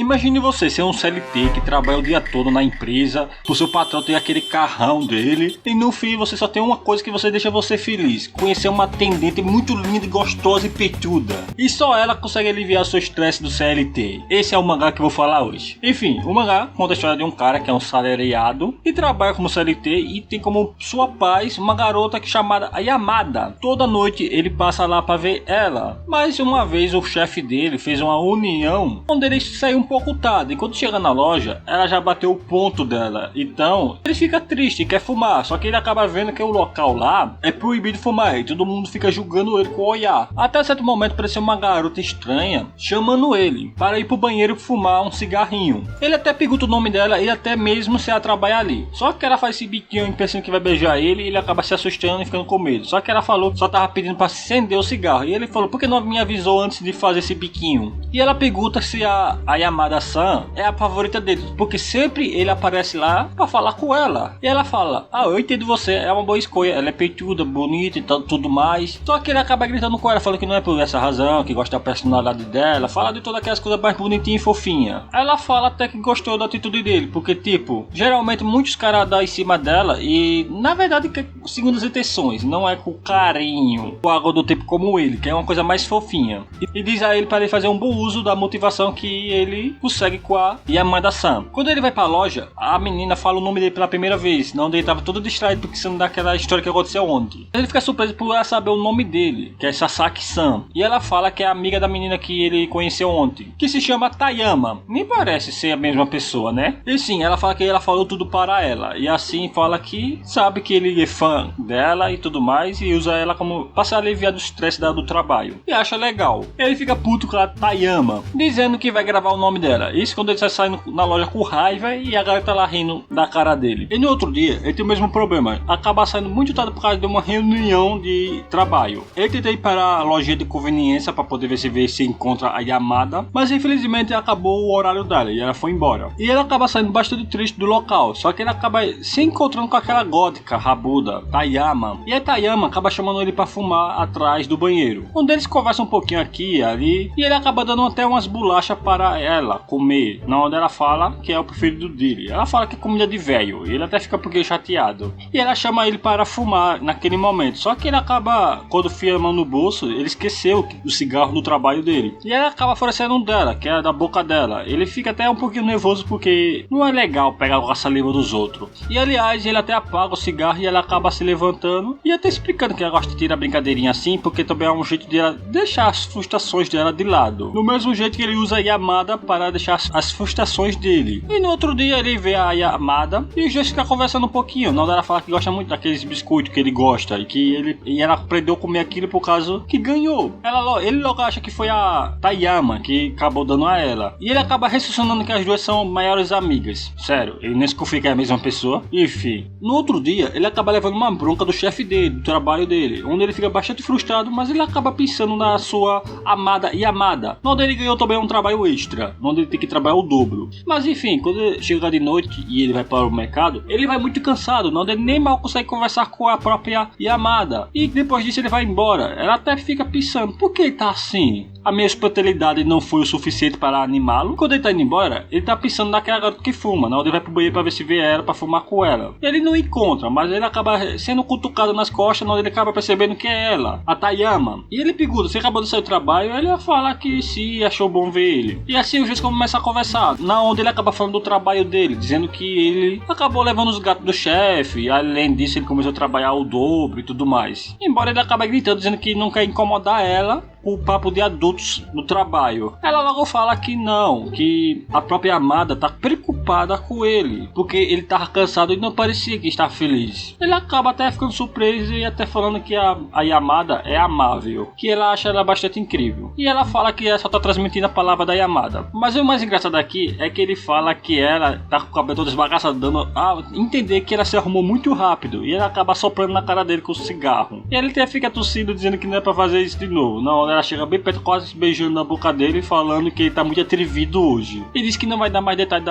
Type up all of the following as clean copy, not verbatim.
Imagine você ser um CLT que trabalha o dia todo na empresa, o seu patrão tem aquele carrão dele, e no fim você só tem uma coisa que você deixa você feliz: conhecer uma atendente muito linda, gostosa e peituda. E só ela consegue aliviar o seu estresse do CLT. Esse é o mangá que eu vou falar hoje. Enfim, o mangá conta a história de um cara que é um salariado e trabalha como CLT e tem como sua paz uma garota chamada Yamada. Toda noite ele passa lá para ver ela, mas uma vez o chefe dele fez uma união onde ele saiu um pouco tarde, e quando chega na loja ela já bateu o ponto dela. Então ele fica triste e quer fumar, só que ele acaba vendo que o local lá é proibido fumar e todo mundo fica julgando ele com o olhar. Até certo momento apareceu uma garota estranha chamando ele para ir pro banheiro fumar um cigarrinho. Ele até pergunta o nome dela e até mesmo se ela trabalha ali, só que ela faz esse biquinho pensando que vai beijar ele e ele acaba se assustando e ficando com medo. Só que ela falou que só tava pedindo para acender o cigarro, e ele falou: por que não me avisou antes de fazer esse biquinho? E ela pergunta se a Yamada-san é a favorita dele, porque sempre ele aparece lá para falar com ela. E ela fala: ah, eu entendo você, é uma boa escolha, ela é peituda, bonita e tudo mais. Só que ele acaba gritando com ela, falando que não é por essa razão, que gosta da personalidade dela, fala de todas aquelas coisas mais bonitinhas e fofinha. Ela fala até que gostou da atitude dele, porque tipo, geralmente muitos caras dão em cima dela e na verdade segundo as intenções, não é com carinho, com algo do tipo como ele, que é uma coisa mais fofinha. E diz a ele para ele fazer um bom uso da motivação que ele consegue com a Yamada-san. Quando ele vai pra loja, a menina fala o nome dele pela primeira vez, não, ele tava todo distraído pensando daquela história que aconteceu ontem. Ele fica surpreso por ela saber o nome dele, que é Sasaki-san, e ela fala que é amiga da menina que ele conheceu ontem, que se chama Tayama. Nem parece ser a mesma pessoa, né? E sim, ela fala que ela falou tudo para ela, e assim fala que sabe que ele é fã dela e tudo mais, e usa ela como para se aliviar do estresse do trabalho, e acha legal. Ele fica puto com a Tayama, dizendo que vai gravar o nome dela. Isso quando ele sai saindo na loja com raiva e a galera tá lá rindo da cara dele. E no outro dia ele tem o mesmo problema, acaba saindo muito tarde por causa de uma reunião de trabalho. Ele tenta ir para a loja de conveniência para poder ver se encontra a Yamada, mas infelizmente acabou o horário dela e ela foi embora. E ele acaba saindo bastante triste do local, só que ele acaba se encontrando com aquela gótica rabuda, Tayama, e a Tayama acaba chamando ele para fumar atrás do banheiro, onde eles conversam um pouquinho aqui e ali, e ele acaba dando até umas bolachas para ela comer, na onde ela fala que é o preferido dele. Ela fala que é comida de velho, e ele até fica um pouquinho chateado, e ela chama ele para fumar naquele momento, só que ele acaba, quando enfia a mão no bolso, ele esqueceu o cigarro no trabalho dele, e ela acaba oferecendo um dela, que é da boca dela. Ele fica até um pouquinho nervoso porque não é legal pegar a saliva dos outros, e aliás ele até apaga o cigarro e ela acaba se levantando e até explicando que ela gosta de tirar brincadeirinha assim, porque também é um jeito de ela deixar as frustrações dela de lado, do mesmo jeito que ele usa a Yamada para deixar as frustrações dele. E no outro dia ele vê a Yamada e os dois ficam conversando um pouquinho. Não, ela fala que gosta muito daqueles biscoitos que ele gosta e ela aprendeu a comer aquilo por causa que ganhou. Ele logo acha que foi a Tayama que acabou dando a ela, e ele acaba raciocinando que as duas são maiores amigas. Sério, ele nem desconfia que é a mesma pessoa. Enfim, no outro dia ele acaba levando uma bronca do chefe dele, do trabalho dele, onde ele fica bastante frustrado, mas ele acaba pensando na sua amada Yamada, onde ele ganhou também um trabalho extra, onde ele tem que trabalhar o dobro. Mas enfim, quando ele chega de noite e ele vai para o mercado, ele vai muito cansado, onde ele nem mal consegue conversar com a própria Yamada, e depois disso ele vai embora. Ela até fica pensando, por que ele tá assim? A minha hospitalidade não foi o suficiente para animá-lo. Quando ele tá indo embora, ele tá pensando naquela garota que fuma, onde ele vai pro banheiro para ver se vê ela, para fumar com ela. Ele não encontra, mas ele acaba sendo cutucado nas costas, onde ele acaba percebendo que é ela, a Tayama. E ele pergunta se acabou de sair do trabalho, ele vai falar que sim, achou bom ver ele. E assim os dois começam a conversar, na onde ele acaba falando do trabalho dele, dizendo que ele acabou levando os gatos do chefe, além disso ele começou a trabalhar o dobro e tudo mais. Embora ele acabe gritando, dizendo que não quer incomodar ela com o papo de adultos no trabalho. Ela logo fala que não, que a própria Amada tá preocupada com ele, porque ele tava cansado e não parecia que estava feliz. Ele acaba até ficando surpreso e até falando que a Yamada é amável, que ela acha ela bastante incrível. E ela fala que ela só tá transmitindo a palavra da Yamada. Mas o mais engraçado aqui é que ele fala que ela tá com o cabelo todo esbagaçado, dando a entender que ela se arrumou muito rápido, e ela acaba soprando na cara dele com o cigarro. E ele até fica tossindo, dizendo que não é pra fazer isso de novo. Não, ela chega bem perto, quase beijando na boca dele, falando que ele tá muito atrevido hoje. E diz que não vai dar mais detalhe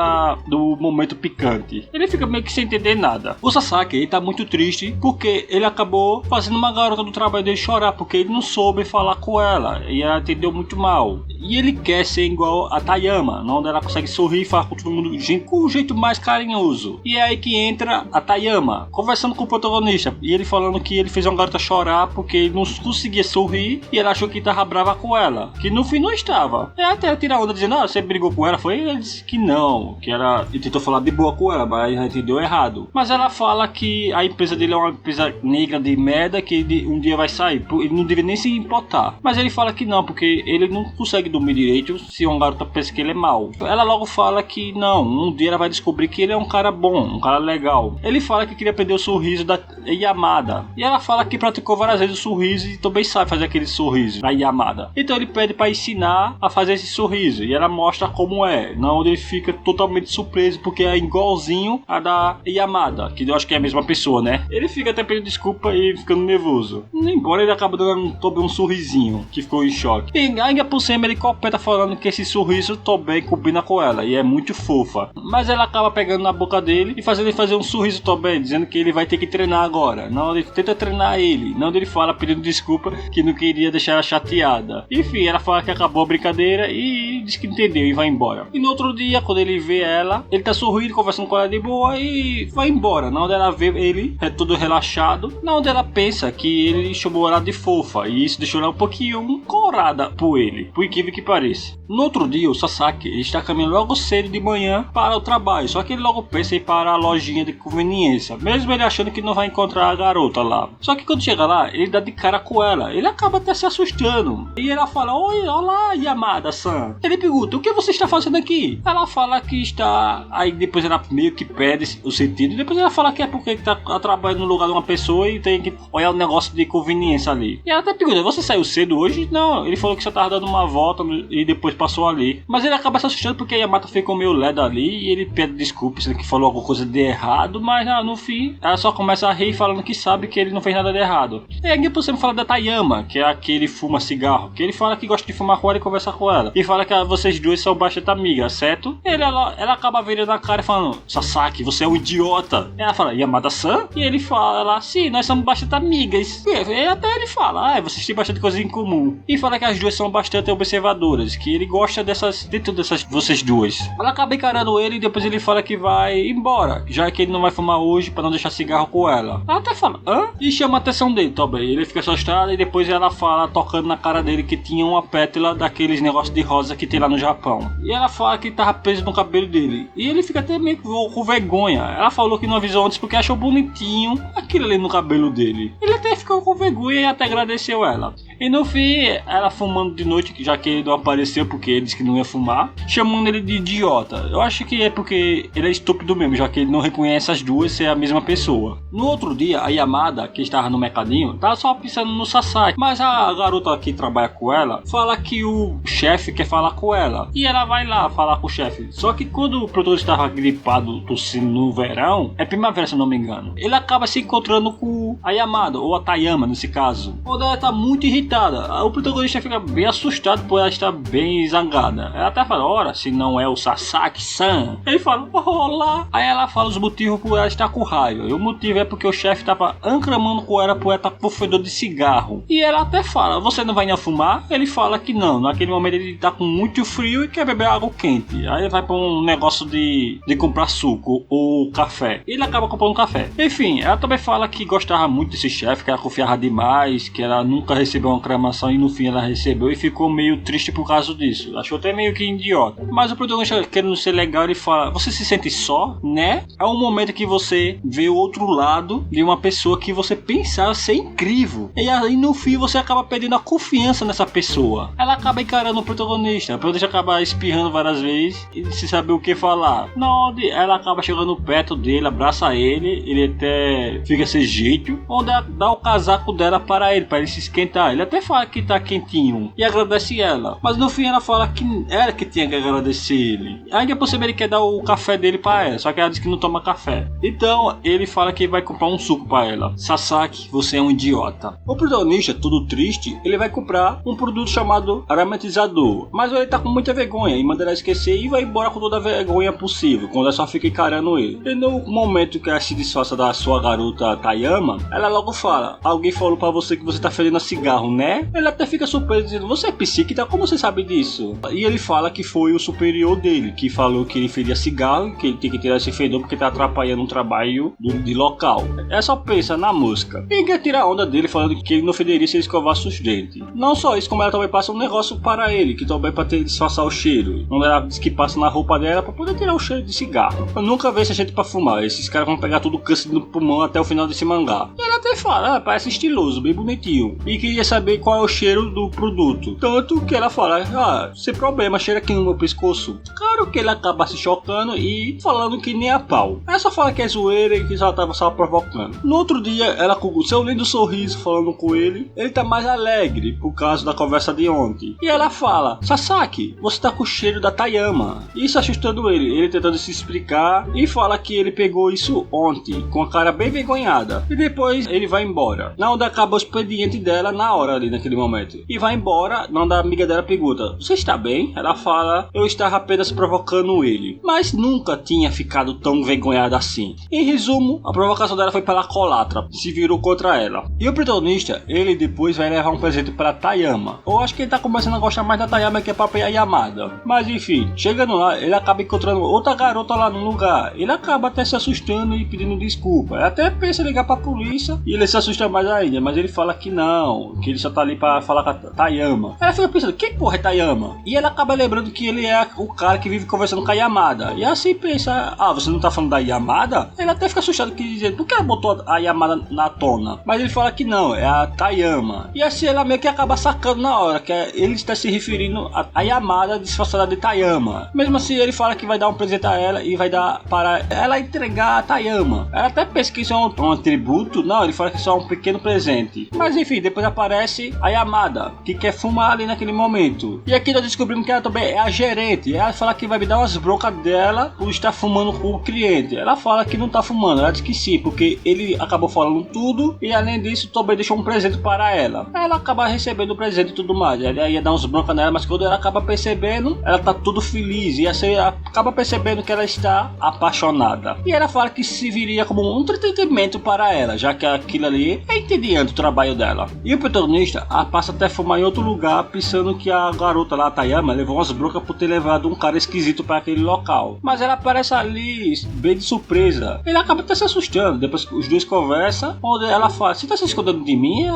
do momento picante. Ele fica meio que sem entender nada. O Sasaki, ele tá muito triste porque ele acabou fazendo uma garota do trabalho dele chorar, porque ele não soube falar com ela e ela entendeu muito mal. E ele quer ser igual a Tayama, onde ela consegue sorrir e falar com todo mundo com um jeito mais carinhoso. E é aí que entra a Tayama, conversando com o protagonista. E ele falando que ele fez uma garota chorar porque ele não conseguia sorrir e ela achou que tava brava com ela. Que no fim não estava. E até ela tira a onda dizendo, você brigou com ela? Foi? Ele disse que não, que ele tentou falar de boa com ela, mas entendeu errado. Mas ela fala que a empresa dele é uma empresa negra de merda, que ele um dia vai sair. Ele não deveria nem se importar. Mas ele fala que não, porque ele não consegue dormir direito se uma garota pensa que ele é mau. Ela logo fala que não, um dia ela vai descobrir que ele é um cara bom, um cara legal. Ele fala que queria perder o sorriso da Yamada. E ela fala que praticou várias vezes o sorriso e também sabe fazer aquele sorriso da Yamada. Então ele pede para ensinar a fazer esse sorriso. E ela mostra como é. Não, onde ele fica totalmente surpreso porque é igualzinho a da Yamada, que eu acho que é a mesma pessoa, né? Ele fica até pedindo desculpa e ficando nervoso. Embora ele acaba dando um sorrisinho, que ficou em choque. E ainda por cima ele completa falando que esse sorriso também combina com ela e é muito fofa. Mas ela acaba pegando na boca dele e fazendo ele fazer um sorriso também, dizendo que ele vai ter que treinar agora. Não, ele tenta treinar ele. Não, ele fala pedindo desculpa que não queria deixar ela chateada. Enfim, ela fala que acabou a brincadeira e diz que entendeu e vai embora. E no outro dia, quando ele vê ela, ele tá sorrindo, conversando com ela de boa e vai embora. Na onde ela vê ele, é todo relaxado. Na onde ela pensa que ele chamou ela de fofa e isso deixou ela um pouquinho corada por ele, por incrível que pareça. No outro dia, o Sasaki está caminhando logo cedo de manhã para o trabalho, só que ele logo pensa em ir para a lojinha de conveniência, mesmo ele achando que não vai encontrar a garota lá. Só que quando chega lá, ele dá de cara com ela, ele acaba até se assustando. E ela fala, oi, olá Yamada-san. Ele pergunta, o que você está fazendo aqui? Ela fala que está... Aí depois ela meio que perde o sentido, e depois ela fala que é porque está trabalhando no lugar de uma pessoa e tem que olhar o negócio de conveniência ali. E ela até pergunta, você saiu cedo hoje? Não, ele falou que só estava dando uma volta e depois passou ali. Mas ele acaba se assustando porque a Yamata ficou meio lerda ali e ele pede desculpas, que falou alguma coisa de errado, mas no fim ela só começa a rir falando que sabe que ele não fez nada de errado. E aí por cima fala da Tayama, que é aquele fuma cigarro, que ele fala que gosta de fumar com ela e conversar com ela. E fala que vocês duas são bastante amigas, certo? E ela acaba virando a cara e falando, Sasaki, você é um idiota. E ela fala, Yamada-san? E ele fala, sim, nós somos bastante amigas. E até ele fala, vocês têm bastante coisa em comum. E fala que as duas são bastante observadoras, que ele gosta de tudo dessas vocês duas. Ela acaba encarando ele e depois ele fala que vai embora, já que ele não vai fumar hoje para não deixar cigarro com ela. Ela até fala, hã? E chama a atenção dele também. Ele fica assustado e depois ela fala, tocando na cara dele, que tinha uma pétala daqueles negócios de rosa que tem lá no Japão. E ela fala que tava preso no cabelo dele. E ele fica até meio com vergonha. Ela falou que não avisou antes porque achou bonitinho aquilo ali no cabelo dele. Ele até ficou com vergonha e até agradeceu ela. E no fim, ela fumando de noite, já que ele não apareceu porque ele disse que não ia fumar, chamando ele de idiota. Eu acho que é porque ele é estúpido mesmo, já que ele não reconhece as duas ser a mesma pessoa. No outro dia, a Yamada, que estava no mercadinho, tava só pensando no Sasaki, mas a garota que trabalha com ela fala que o chefe quer falar com ela. E ela vai lá falar com o chefe. Só que quando o produtor estava gripado, tossindo no verão, é primavera se eu não me engano, ele acaba se encontrando com a Yamada, ou a Tayama nesse caso. Quando ela tá muito irritada, o protagonista fica bem assustado por ela estar bem zangada. Ela até fala, ora, se não é o Sasaki-san. Ele fala, olá. Aí ela fala os motivos por ela estar com raiva. E o motivo é porque o chefe tava encramando com ela por ela estar com fedor de cigarro. E ela até fala, você não vai nem fumar? Ele fala que não. Naquele momento ele tá com muito frio e quer beber água quente. Aí ele vai pra um negócio de comprar suco ou café. E ele acaba comprando café. Enfim, ela também fala que gostava muito desse chefe, que ela confiava demais, que ela nunca recebeu uma reclamação e no fim ela recebeu e ficou meio triste por causa disso. Achou até meio que idiota. Mas o protagonista, querendo ser legal, ele fala, você se sente só, né? É um momento que você vê o outro lado de uma pessoa que você pensava ser incrível. E aí no fim você acaba perdendo a confiança nessa pessoa. Ela acaba encarando o protagonista acaba espirrando várias vezes e sem saber o que falar. Não, ela acaba chegando perto dele, abraça ele até fica esse jeito, onde dá o casaco dela para ele se esquentar. Ele até fala que tá quentinho e agradece ela, mas no fim ela fala que ela que tinha que agradecer ele. Ainda por cima ele quer dar o café dele para ela, só que ela diz que não toma café. Então ele fala que vai comprar um suco para ela. Sasaki, você é um idiota. O protagonista, todo triste, ele vai comprar um produto chamado aromatizador, mas ele tá com muita vergonha e manda ela esquecer e vai embora com toda a vergonha possível, quando ela só fica encarando ele. E no momento que ela se disfarça da sua garota Tayama, Ela logo fala, alguém falou pra você que você tá fedendo a cigarro, né? Ele até fica surpreso dizendo, você é psíquica? Como você sabe disso? E ele fala que foi o superior dele, que falou que ele fedia cigarro, que ele tem que tirar esse fedor porque tá atrapalhando um trabalho de local. É só pensa na música. E quer tirar a onda dele falando que ele não federia se ele escovasse os dentes. Não só isso, como ela também passa um negócio para ele, que também pra disfarçar o cheiro. Onde ela diz que passa na roupa dela pra poder tirar o cheiro de cigarro. Eu nunca vejo essa gente pra fumar. Esses caras vão pegar tudo o câncer no pulmão até o final desse mangá. E ela até fala, parece estiloso, bem bonitinho. E queria saber qual é o cheiro do produto. Tanto que ela fala, sem problema, cheira aqui no meu pescoço. Claro que ele acaba se chocando e falando que nem a pau. Ela só fala que é zoeira e que ela tava só provocando. No outro dia, ela com o seu lindo sorriso falando com ele tá mais alegre por causa da conversa de ontem. E ela fala, Sasaki, você tá com o cheiro da Tayama. Isso assustando ele tentando se explicar e fala que ele pegou isso ontem, com a cara bem envergonhada. E depois ele vai embora. Na onde acaba o expediente dela na hora ali, naquele momento. E vai embora, na onde a amiga dela pergunta, você está bem? Ela fala, eu estava apenas provocando ele. Mas nunca tinha ficado tão envergonhada assim. Em resumo, a provocação dela foi pela colatra, se virou contra ela. E o protagonista, ele depois vai levar um presente para Tayama. Eu acho que ele tá começando a gostar mais da Tayama que a própria Yamada. Mas enfim, chegando lá, ele acaba encontrando outra garota lá no lugar. Ele acaba até se assustando e pedindo desculpa. Ele até pensa em ligar pra polícia e ele se assusta mais ainda. Mas ele fala que não, que ele só tá ali pra falar com a Tayama. Ela fica pensando, quem porra é Tayama? E ela acaba lembrando que ele é o cara que vive conversando com a Yamada. E assim pensa, você não tá falando da Yamada? Ele até fica assustado, dizendo, por que ela botou a Yamada na tona? Mas ele fala que não, é a Tayama. E assim ela meio que acaba sacando na hora, que ele está se referindo a Yamada disfarçada de Tayama. Mesmo assim ele fala que vai dar um presente a ela e vai dar para ela entregar a Tayama. Ela até pensa que isso é um atributo, não, ele fala que isso é um pequeno presente. Mas enfim, depois aparece a Yamada, que quer fumar ali naquele momento. E aqui nós descobrimos que ela também é a gerente. Ela fala que vai me dar umas broncas dela por estar fumando com o cliente. Ela fala que não tá fumando, ela diz que sim, porque ele acabou falando tudo e além disso também deixou um presente para ela. Ela acaba recebendo o presente e tudo mais. Ela ia dar uns broncas nela, mas quando ela acaba percebendo, ela tá tudo feliz e assim acaba percebendo que ela está apaixonada. E ela fala que se viria como um entretenimento para ela, já que aquilo ali é entediante o trabalho dela. E o protagonista passa até a fumar em outro lugar, pensando que a garota lá, a Tayama, levou umas broncas por ter levado um cara esquisito para aquele local. Mas ela aparece ali, bem de surpresa. Ele acaba até se assustando. Depois os dois conversam, onde ela fala, você tá se escondendo de mim?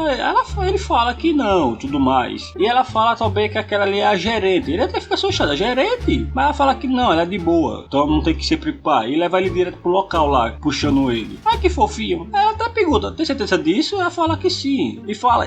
Ele fala que não, tudo mais. E ela fala também que aquela ali é a gerente. Ele até fica assustado, a gerente? Mas ela fala que não, ela é de boa, então não tem que se preocupar. E leva ele direto pro local lá, puxando ele. Ai, que fofinho. Ela até pergunta, tem certeza disso? Ela fala que sim.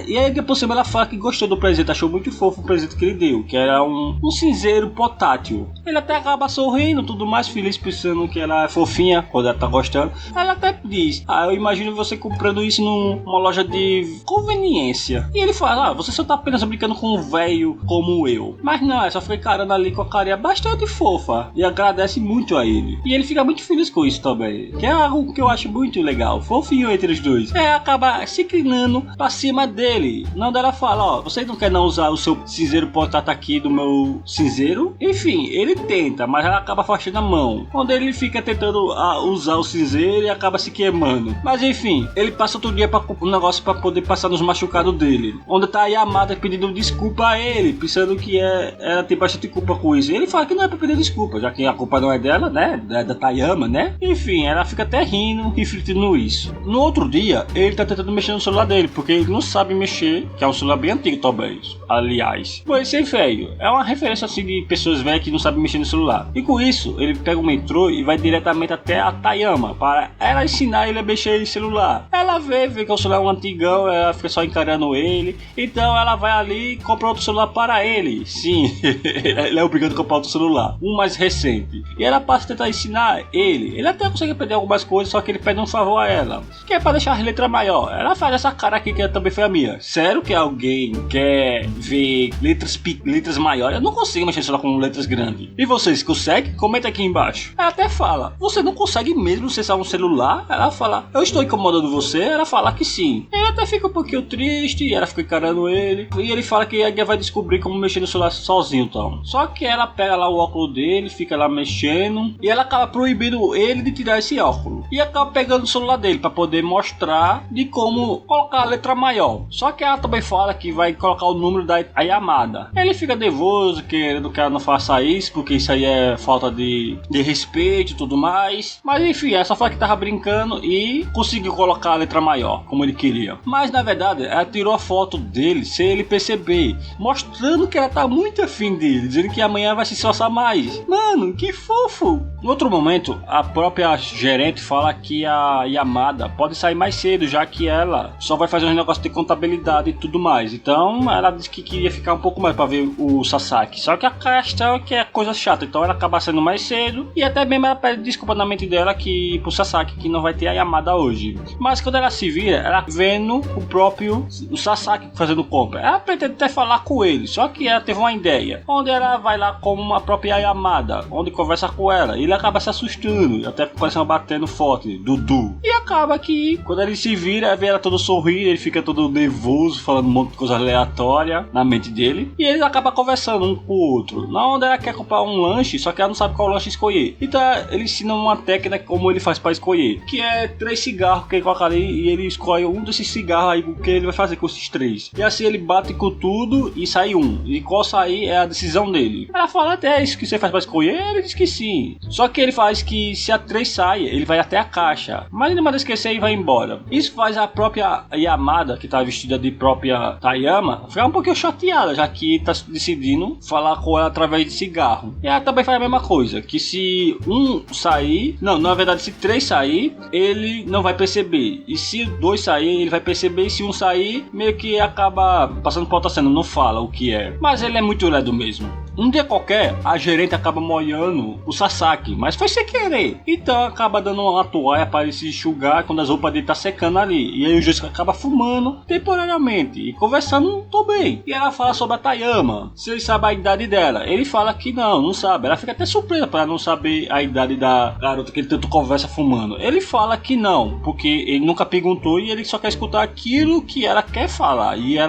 E aí depois ela fala que gostou do presente, achou muito fofo o presente que ele deu, que era um cinzeiro portátil. Ele até acaba sorrindo, tudo mais feliz, pensando que ela é fofinha, quando ela tá gostando. Ela até diz, eu imagino você comprando isso numa loja de conveniência. E ele fala, você só tá apenas brincando com um velho como eu. Mas não, só fica encarando ali com a carinha bastante fofa. E agradece muito a ele. E ele fica muito feliz com isso também. Que é algo que eu acho muito legal. Fofinho entre os dois. Acaba se inclinando pra cima dele. Não, dela fala, você não quer não usar o seu cinzeiro portátil aqui do meu cinzeiro? Enfim, ele tenta, mas ela acaba afastando a mão. Onde ele fica tentando usar o cinzeiro e acaba se queimando. Mas enfim, ele passa outro dia para um negócio para poder passar nos machucados dele. Onde tá a Yamada pedindo desculpa a ele, pensando que ela tem bastante culpa com isso. Ele fala que não é pra pedir desculpa, já que a culpa não é dela, né? É da Tayama, né? Enfim, ela fica até rindo, refletindo isso. No outro dia, ele tá tentando mexer no celular dele, porque ele não sabe mexer, que é um celular bem antigo também, aliás. Pois sem feio, é uma referência assim de pessoas velhas que não sabem mexer no celular. E com isso, ele pega o metrô e vai diretamente até a Tayama, para ela ensinar ele a mexer no celular. Ela vê que o celular é um antigão, ela fica só encarando ele, então ela vai ali e compra outro celular para ele. Sim, ele é obrigado a comprar outro celular, um mais recente. E ela passa a tentar ensinar ele até consegue aprender algumas coisas, só que ele pede um favor a ela, que é para deixar as letras maior. Ela faz essa cara aqui que também foi a minha. Sério que alguém quer ver letras maiores? Eu não consigo mexer no celular com letras grandes. E vocês conseguem? Comenta aqui embaixo. Ela até fala, você não consegue mesmo acessar um celular? Ela fala, eu estou incomodando você? Ela fala que sim. Ele até fica um pouquinho triste, e ela fica encarando ele. E ele fala que ainda vai descobrir como mexer no celular sozinho, então. Só que ela pega lá o óculos dele, fica lá mexendo, e ela acaba proibindo ele de tirar esse óculos. E acaba pegando o celular dele para poder mostrar de como colocar a letra maior. Só que ela também fala que vai colocar o número da Yamada. Ele fica nervoso, querendo que ela não faça isso, porque isso aí é falta de respeito e tudo mais. Mas enfim, ela só fala que tava brincando e conseguiu colocar a letra maior, como ele queria. Mas na verdade, ela tirou a foto dele sem ele perceber, mostrando que ela tá muito afim dele, dizendo que amanhã vai se esforçar mais. Mano, que fofo! Em outro momento, a própria gerente fala que a Yamada pode sair mais cedo, já que ela só vai fazer um negócio de contabilidade e tudo mais. Então ela disse que queria ficar um pouco mais para ver o Sasaki. Só que a questão é que é coisa chata, então ela acaba saindo mais cedo. E até mesmo ela pede desculpa na mente dela que pro Sasaki que não vai ter a Yamada hoje. Mas quando ela se vira, ela vendo o Sasaki fazendo compra. Ela pretende até falar com ele, só que ela teve uma ideia, onde ela vai lá como a própria Yamada, onde conversa com ela. E ele acaba se assustando, até começa batendo forte, Dudu. E acaba que quando ele se vira, vê ela todo sorrir, ele fica todo nervoso, falando um monte de coisa aleatória na mente dele. E eles acabam conversando um com o outro. Na onde ela quer comprar um lanche, só que ela não sabe qual lanche escolher. Então ele ensina uma técnica como ele faz para escolher, que é 3 cigarros que ele coloca ali e ele escolhe um desses cigarros aí, o que ele vai fazer com esses 3. E assim ele bate com tudo e sai um. E qual sair é a decisão dele. Ela fala até isso que você faz para escolher, ele diz que sim. Só que ele faz que se a 3 sai, ele vai até a caixa. Mas ele manda esquecer e vai embora. Isso faz a própria Yamada, que tá vestida de própria Tayama, ficar um pouquinho chateada, já que tá decidindo falar com ela através de cigarro. E ela também faz a mesma coisa, que se um sair, não, na verdade se 3 sair, ele não vai perceber. E se 2 sair, ele vai perceber. E se um sair, meio que acaba passando por outra cena, não fala o que é. Mas ele é muito ledo mesmo. Um dia qualquer, a gerente acaba molhando o Sasaki, mas foi sem querer. Então acaba dando uma toalha para ele se enxugar quando as roupas dele tá secando ali. E aí o juiz acaba fumando temporariamente e conversando também. E ela fala sobre a Tayama, se ele sabe a idade dela. Ele fala que não sabe. Ela fica até surpresa para não saber a idade da garota que ele tanto conversa fumando. Ele fala que não, porque ele nunca perguntou e ele só quer escutar aquilo que ela quer falar. E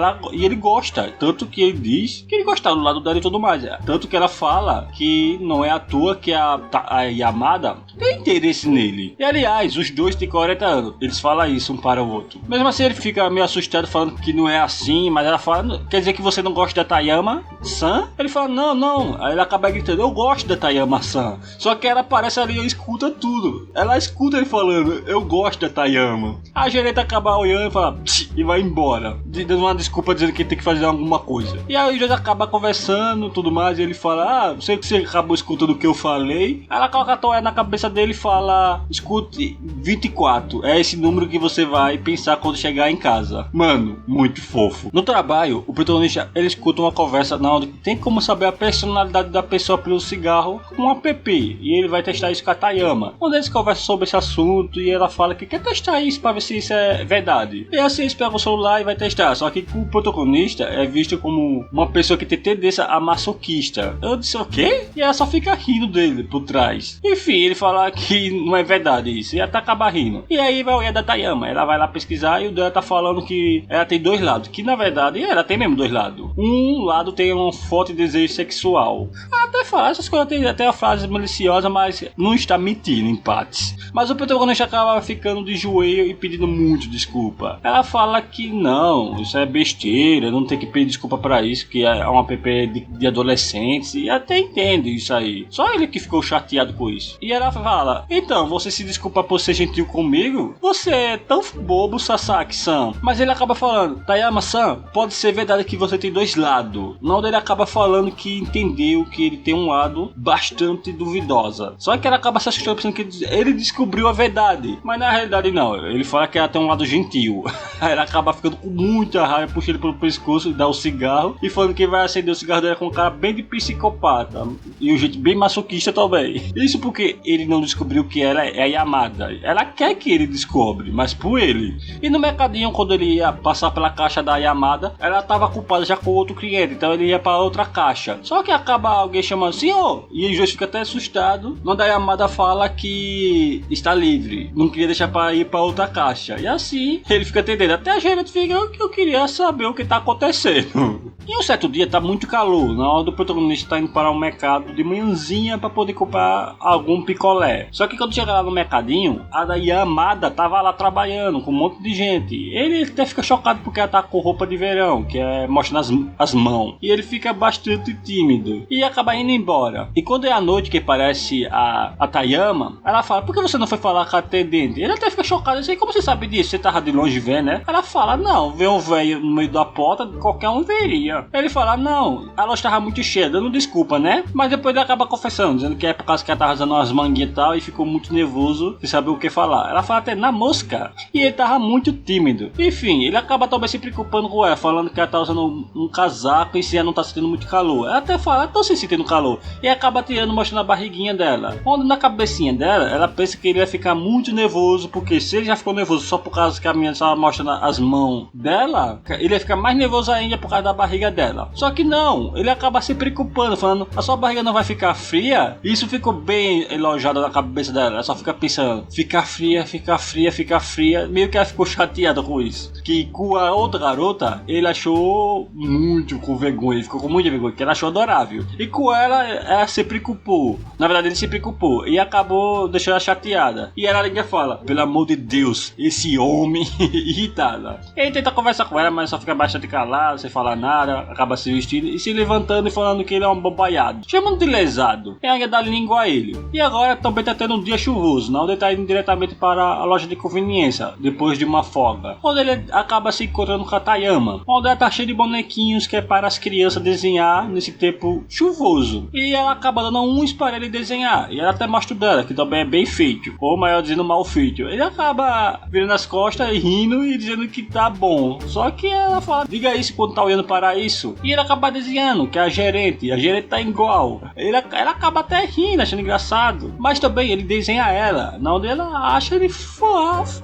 ele gosta, tanto que ele diz que ele gosta do lado dela e tudo mais. Tanto que ela fala que não é à toa que a Yamada tem interesse nele. E aliás, os dois têm 40 anos. Eles falam isso um para o outro. Mesmo assim, ele fica meio assustado falando que não é assim. Mas ela fala, quer dizer que você não gosta da Tayama-san? Ele fala, não. Aí ele acaba gritando, eu gosto da Tayama-san. Só que ela aparece ali e escuta tudo. Ela escuta ele falando, eu gosto da Tayama. A gerente acaba olhando e fala, e vai embora. Dando uma desculpa dizendo que tem que fazer alguma coisa. E aí o juiz acaba conversando, tudo mais. E ele fala, sei que você acabou escutando o que eu falei. Ela coloca a toalha na cabeça dele e fala, escute 24, é esse número que você vai pensar quando chegar em casa. Mano, muito fofo. No trabalho, o protagonista, ele escuta uma conversa na onde tem como saber a personalidade da pessoa pelo cigarro com um app. E ele vai testar isso com a Tayama. Quando eles conversam sobre esse assunto e ela fala que quer testar isso para ver se isso é verdade. E assim eles pegam o celular e vai testar. Só que o protagonista é visto como uma pessoa que tem tendência a masoquista. Eu disse, o quê? E ela só fica rindo dele por trás. Enfim, ele fala que não é verdade isso. E ela tá acaba rindo. E aí vai olhar da Tayama. Ela vai lá pesquisar e o dela tá falando que ela tem 2 lados. Que na verdade ela tem mesmo 2 lados. Um lado tem um forte desejo sexual. Ela até fala essas coisas, tem até uma frase maliciosa, mas não está mentindo em partes. Mas o protagonista acaba ficando de joelho e pedindo muito desculpa. Ela fala que não, isso é besteira, não tem que pedir desculpa pra isso, que é um app de adolescente. E até entende isso aí. Só ele que ficou chateado com isso. E ela fala, então, você se desculpa por ser gentil comigo? Você é tão bobo, Sasaki-san. Mas ele acaba falando, Tayama-san, pode ser verdade que você tem 2 lados. Não, ele acaba falando que entendeu que ele tem um lado bastante duvidosa. Só que ela acaba se assustando pensando que ele descobriu a verdade. Mas na realidade não. Ele fala que ela tem um lado gentil. Aí ela acaba ficando com muita raiva, puxa ele pelo pescoço e dá o cigarro. E falando que vai acender o cigarro dela com um cara bem de psicopata e um jeito bem masoquista também. Isso porque ele não descobriu que ela é a Yamada. Ela quer que ele descobre, mas por ele. E no mercadinho, quando ele ia passar pela caixa da Yamada, ela estava ocupada já com outro cliente, então ele ia para outra caixa. Só que acaba alguém chamando senhor, e o juiz fica até assustado quando a Yamada fala que está livre, não queria deixar para ir para outra caixa. E assim ele fica entendendo. Até a gerente fica que eu queria saber o que está acontecendo. E um certo dia tá muito calor, na hora do protagonista tá indo para o mercado de manhãzinha para poder comprar algum picolé. Só que quando chega lá no mercadinho, a da Yamada tava lá trabalhando com um monte de gente. Ele até fica chocado porque ela tá com roupa de verão, que é mostrando as mãos. E ele fica bastante tímido e acaba indo embora. E quando é a noite que aparece a Tayama, ela fala: por que você não foi falar com a atendente? Ele até fica chocado assim: como você sabe disso? Você tava de longe vendo, né? Ela fala: não, vê um velho no meio da porta, qualquer um veria. Ele fala: não, a loja tava muito cheia, dando desculpa, né? Mas depois ele acaba confessando, dizendo que é por causa que ela tava usando umas manguinhas e tal, e ficou muito nervoso sem saber o que falar. Ela fala até na mosca, e ele tava muito tímido. Enfim, ele acaba também se preocupando com ela, falando que ela tá usando um casaco e se ela não tá sentindo muito calor. Ela até fala: tô se sentindo calor. E acaba tirando, mostrando a barriguinha dela. Onde na cabecinha dela, ela pensa que ele vai ficar muito nervoso, porque se ele já ficou nervoso só por causa que a menina estava mostrando as mãos dela, ele ia ficar mais nervoso ainda por causa da barriga dela. Só que não, ele acaba se preocupando, falando: a sua barriga não vai ficar fria? Isso ficou bem elogiado na cabeça dela. Ela só fica pensando: fica fria, fica fria, fica fria. Meio que ela ficou chateada com isso. Que com a outra garota, ele achou muito com vergonha. Ele ficou com muita vergonha, que ela achou adorável. E com ela se preocupou. Na verdade, ele se preocupou e acabou deixando ela chateada. E ela ainda fala: pelo amor de Deus, esse homem irritada. Ele tenta conversar com ela, mas só fica bastante calado, sem falar nada. Acaba se vestindo e se levantando e falando que ele é um bobaiado, chamando de lesado. E ainda dá língua a ele. E agora também tá tendo um dia chuvoso, não? Ele tá indo diretamente para a loja de conveniência, depois de uma folga, onde ele acaba se encontrando com a Tayama, onde ela tá cheia de bonequinhos que é para as crianças desenhar nesse tempo chuvoso. E ela acaba dando uns para ele desenhar, e ela até mostra o dela, que também é bem feito, ou maior dizendo, mal feito. Ele acaba virando as costas e rindo e dizendo que tá bom. Só que ela fala: diga isso quando tá olhando para isso. E ele acaba desenhando, que é a gerente tá igual. Ela acaba até rindo, achando engraçado. Mas também ele desenha ela, na onde ela acha ele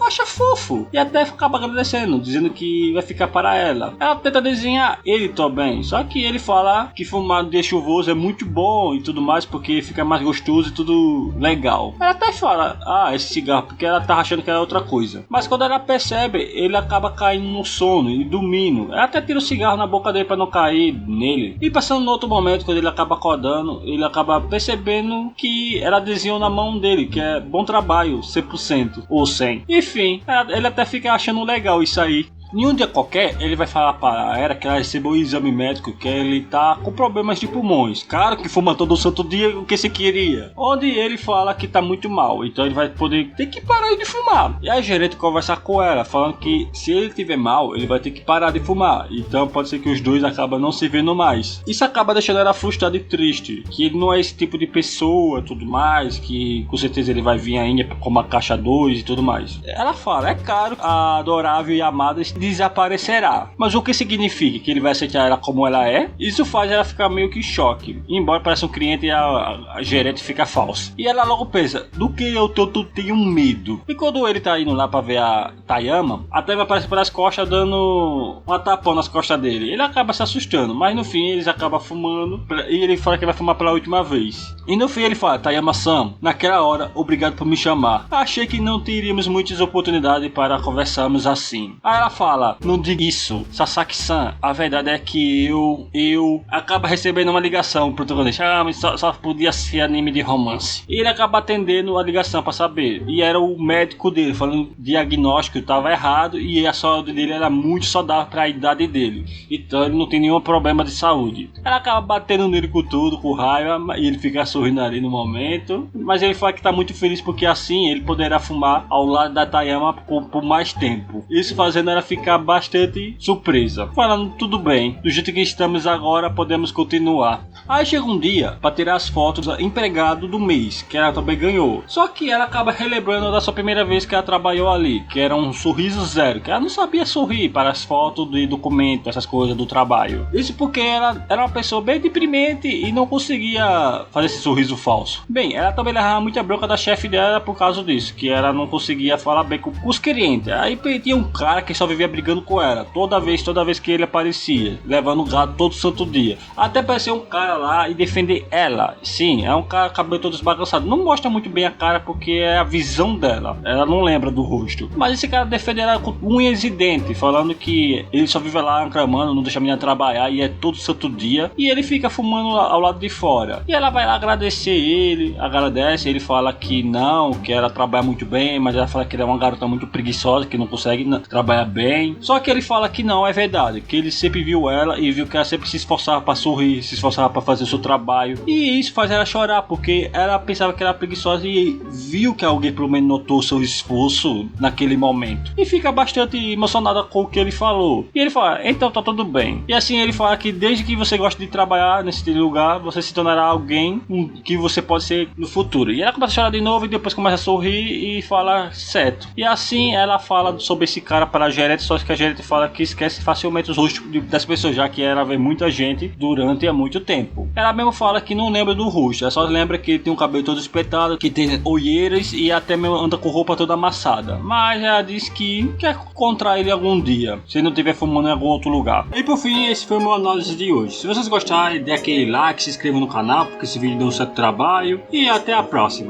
acha fofo. E até acaba agradecendo, dizendo que vai ficar para ela. Ela tenta desenhar ele também, só que ele fala que fumar no dia chuvoso é muito bom e tudo mais, porque fica mais gostoso e tudo legal. Ela até fala: esse cigarro, porque ela tá achando que era outra coisa. Mas quando ela percebe, ele acaba caindo no sono e dormindo. Ela até tira o cigarro na boca dele para não cair nele. E passando no outro momento, quando ele acaba acordando, ele acaba percebendo que ela desenhou na mão dele, que é bom trabalho, 100% ou 100. Enfim, ele até fica achando legal isso aí. Em um dia qualquer, ele vai falar para ela que ela recebeu um exame médico, que ele tá com problemas de pulmões. Claro que fuma todo santo dia o que você queria. Onde ele fala que tá muito mal, então ele vai ter que parar de fumar. E a gerente conversa com ela, falando que se ele tiver mal, ele vai ter que parar de fumar. Então pode ser que os dois acabam não se vendo mais. Isso acaba deixando ela frustrada e triste, que ele não é esse tipo de pessoa, tudo mais, que com certeza ele vai vir ainda como a caixa 2 e tudo mais. Ela fala: é claro, a adorável e amada desaparecerá. Mas o que significa? Que ele vai aceitar ela como ela é? Isso faz ela ficar meio que em choque. Embora pareça um cliente e a gerente fica falsa. E ela logo pensa: do que eu tenho medo? E quando ele tá indo lá pra ver a Tayama, a Tayama aparece pelas costas dando uma tapão nas costas dele. Ele acaba se assustando, mas no fim eles acabam fumando e ele fala que vai fumar pela última vez. E no fim ele fala: Tayama-san, naquela hora, obrigado por me chamar. Achei que não teríamos muitas oportunidades para conversarmos assim. Aí ela fala: não diga isso, Sasaki-san. A verdade é que eu acaba recebendo uma ligação pro protagonista. Mas só podia ser anime de romance. E ele acaba atendendo a ligação pra saber. E era o médico dele falando que o diagnóstico estava errado e a saúde dele era muito saudável pra idade dele. Então ele não tem nenhum problema de saúde. Ela acaba batendo nele com tudo, com raiva, e ele fica sorrindo ali no momento. Mas ele fala que tá muito feliz porque assim ele poderá fumar ao lado da Tayama por mais tempo. Isso fazendo ela ficar bastante surpresa, falando: tudo bem, do jeito que estamos agora podemos continuar. Aí chega um dia pra tirar as fotos do empregado do mês, que ela também ganhou. Só que ela acaba relembrando da sua primeira vez que ela trabalhou ali, que era um sorriso zero, que ela não sabia sorrir para as fotos de documento, essas coisas do trabalho. Isso porque ela era uma pessoa bem deprimente e não conseguia fazer esse sorriso falso. Bem, ela também levava muita bronca da chefe dela por causa disso, que ela não conseguia falar bem com os clientes. Aí tinha um cara que só vivia brigando com ela, toda vez que ele aparecia, levando o gado todo santo dia. Até apareceu um cara lá e defender ela. Sim, é um cara cabelo todo esbagaçado. Não mostra muito bem a cara porque é a visão dela. Ela não lembra do rosto. Mas esse cara defende ela com unhas e dentes, falando que ele só vive lá reclamando, não deixa a menina trabalhar e é todo santo dia. E ele fica fumando ao lado de fora. E ela vai lá agradecer ele, agradece, ele fala que não, que ela trabalha muito bem, mas ela fala que ele é uma garota muito preguiçosa, que não consegue trabalhar bem. Só que ele fala que não é verdade, que ele sempre viu ela e viu que ela sempre se esforçava para sorrir, se esforçava para fazer o seu trabalho. E isso faz ela chorar, porque ela pensava que era preguiçosa e viu que alguém pelo menos notou o seu esforço naquele momento. E fica bastante emocionada com o que ele falou. E ele fala, então tá tudo bem. E assim ele fala que desde que você gosta de trabalhar nesse lugar, você se tornará alguém que você pode ser no futuro. E ela começa a chorar de novo e depois começa a sorrir e fala certo. E assim ela fala sobre esse cara para a gerente, só que a gerente fala que esquece facilmente os rostos das pessoas, já que ela vê muita gente durante há muito tempo. Ela mesmo fala que não lembra do rosto, ela só lembra que ele tem um cabelo todo espetado, que tem olheiras e até mesmo anda com roupa toda amassada. Mas ela diz que quer encontrar ele algum dia, se não estiver fumando em algum outro lugar. E por fim, esse foi o meu análise de hoje. Se vocês gostarem, dê aquele like, se inscreva no canal, porque esse vídeo deu um certo trabalho. E até a próxima.